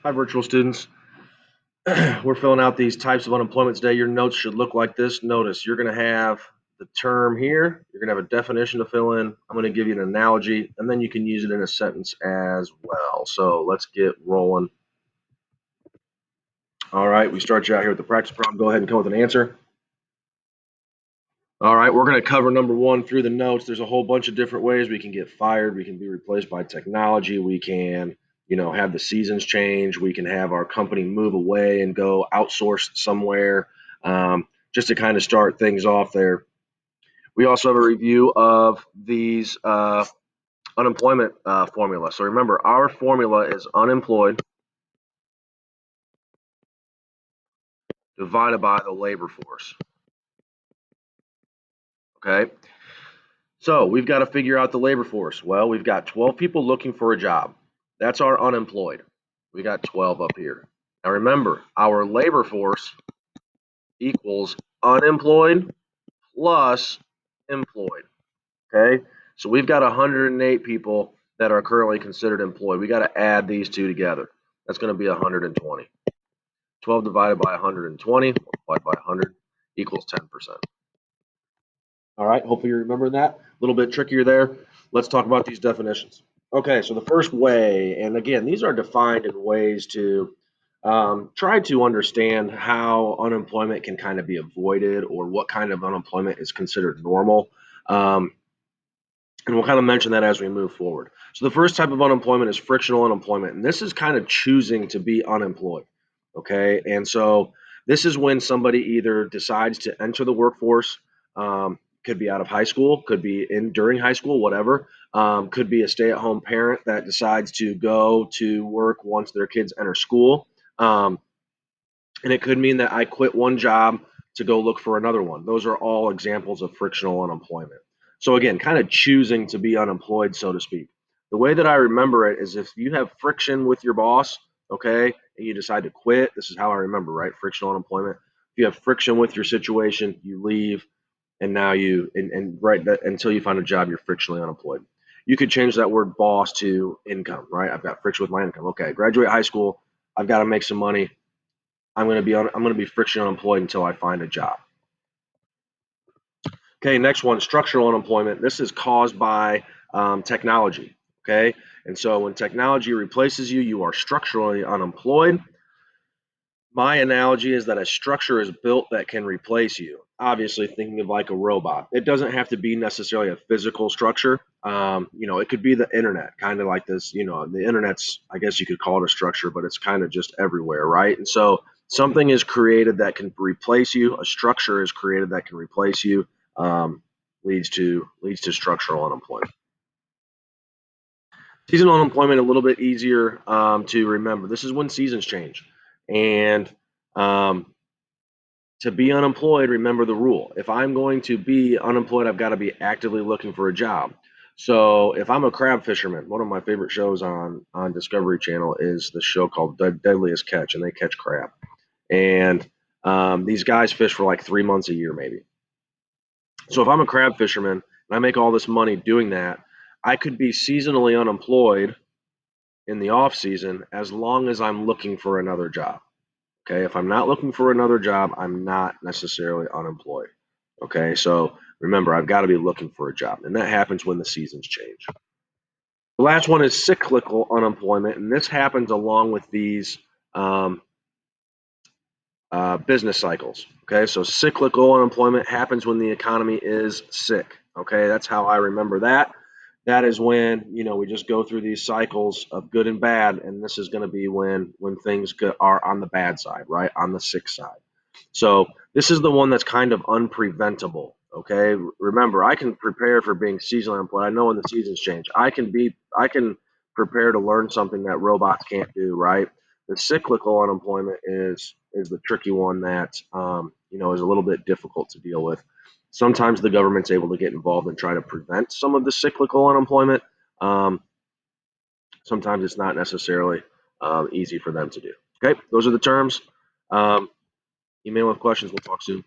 Hi, virtual students. We're filling out these types of unemployment today. Your notes should look like this. Notice you're going to have the term here. You're going to have a definition to fill in. I'm going to give you an analogy, and then you can use it in a sentence as well. So let's get rolling. All right, we start you out here with the practice problem. Go ahead and come with an answer. All right, we're going to cover number one through the notes. There's a whole bunch of different ways we can get fired. We can be replaced by technology. We can, have the seasons change. We can have our company move away and go outsource somewhere. Just to kind of start things off there. We also have a review of these unemployment formula. So remember, our formula is unemployed divided by the labor force. Okay. So we've got to figure out the labor force. Well, we've got 12 people looking for a job. That's our unemployed. We got 12 up here. Now remember, our labor force equals unemployed plus employed. Okay. So we've got 108 people that are currently considered employed. We got to add these two together. That's going to be 120. 12 divided by 120 multiplied by 100 equals 10%. All right, hopefully you remember that. A little bit trickier there. Let's talk about these definitions. Okay, so the first way, and again, these are defined in ways to try to understand how unemployment can kind of be avoided or what kind of unemployment is considered normal. Um, and we'll kind of mention that as we move forward. So the first type of unemployment is frictional unemployment, and this is kind of choosing to be unemployed. Okay, and so this is when somebody either decides to enter the workforce, could be out of high school, could be in during high school, whatever. Could be a stay-at-home parent that decides to go to work once their kids enter school. And it could mean that I quit one job to go look for another one. Those are all examples of frictional unemployment. So again, kind of choosing to be unemployed, so to speak. The way that I remember it is if you have friction with your boss, okay, and you decide to quit, this is how I remember, right? Frictional unemployment. If you have friction with your situation, you leave, and now and right that, until you find a job, you're frictionally unemployed. You could change that word boss to income, right? I've got friction with my income. Okay, graduate high school, I've got to make some money. I'm going to be friction unemployed until I find a job. Okay, next one, structural unemployment. This is caused by technology. Okay, and so when technology replaces you, you are structurally unemployed. My analogy is that a structure is built that can replace you. Obviously, thinking of like a robot. It doesn't have to be necessarily a physical structure. It could be the internet, kind of like this. The internet's, I guess you could call it a structure, but it's kind of just everywhere, right? And so something is created that can replace you. A structure is created that can replace you. Um, leads to structural unemployment. Seasonal unemployment a little bit easier to remember. This is when seasons change, and um, to be unemployed, remember the rule. If I'm going to be unemployed, I've got to be actively looking for a job. So if I'm a crab fisherman, one of my favorite shows on Discovery Channel is the show called Deadliest Catch, and they catch crab. And these guys fish for like 3 months a year, maybe. So if I'm a crab fisherman and I make all this money doing that, I could be seasonally unemployed in the off season as long as I'm looking for another job. Okay, if I'm not looking for another job, I'm not necessarily unemployed. Okay, so remember, I've got to be looking for a job, and that happens when the seasons change. The last one is cyclical unemployment, and this happens along with these um, business cycles. Okay, so cyclical unemployment happens when the economy is sick. Okay, that's how I remember that. That is when we just go through these cycles of good and bad, and this is going to be when things are on the bad side, right, on the sick side. So this is the one that's kind of unpreventable. Okay, remember, I can prepare for being seasonally unemployed. I know when the seasons change. I can prepare to learn something that robots can't do. Right. The cyclical unemployment is the tricky one that is a little bit difficult to deal with. Sometimes the government's able to get involved and try to prevent some of the cyclical unemployment. Um, Sometimes it's not necessarily easy for them to do. Okay, those are the terms. Email with questions. We'll talk soon.